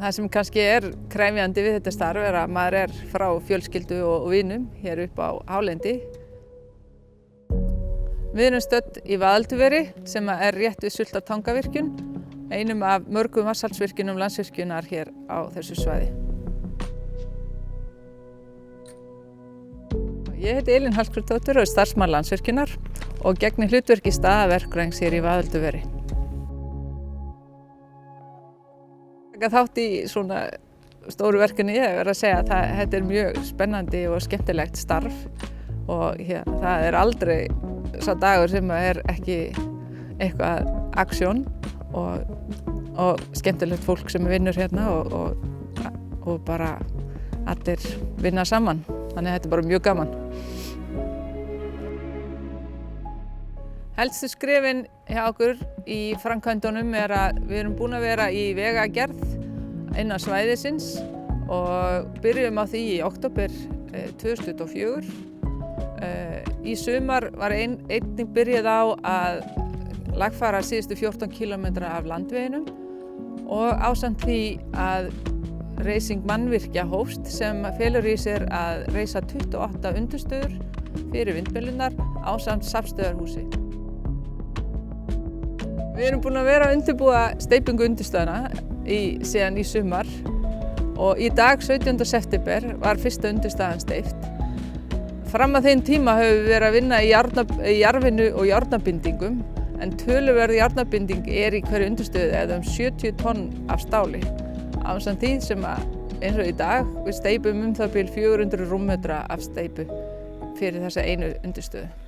Það sem kannski krefjandi við þetta starf að maður frá fjölskyldu og vinum hér upp á hálendi. Við erum stödd í Vaðalduveri sem rétt við Sultartangavirkjun, einum af mörgum vatnsaflsvirkjunum Landsvirkjunar hér á þessu svæði. Ég heiti Elín Hallgrímsdóttir og starfsmaður Landsvirkjunar og gegni hlutverki staðarverkfræðings hér í Vaðalduveri. Þátt í svona stóru verkefni að segja að þetta mjög spennandi og skemmtilegt starf og það aldrei sá dagur sem ekki eitthvað aksjón og skemmtilegt fólk sem vinnur hérna og bara allir vinna saman. Þannig að þetta bara mjög gaman. Helstu skrefin hjá okkur í framkvæmdunum að við erum búin að vera í vegagerð innan svæðisins og byrjum á því í október 2024. Í sumar var einnig byrjað á að lagfæra síðustu 14 kilometra af landveginum og ásamt því að reising mannvirkja hófst sem felur í sér að reisa 28 undirstöður fyrir vindmyllunar ásamt safnstöðvarhúsi. Við erum búin að vera að undirbúa steypingu undirstöðana síðan í sumar og í dag 17. september var fyrsta undirstaðan steypt. Fram að þeim tíma höfum við verið að vinna í jarðvinnu og járnabindingum en töluverð járnabinding í hverju undirstöðu eða 70 tonn af stáli. Ásamt því sem eins og í dag við steypum það bil 400 rúmmetra af steypu fyrir þessa einu undirstöðu.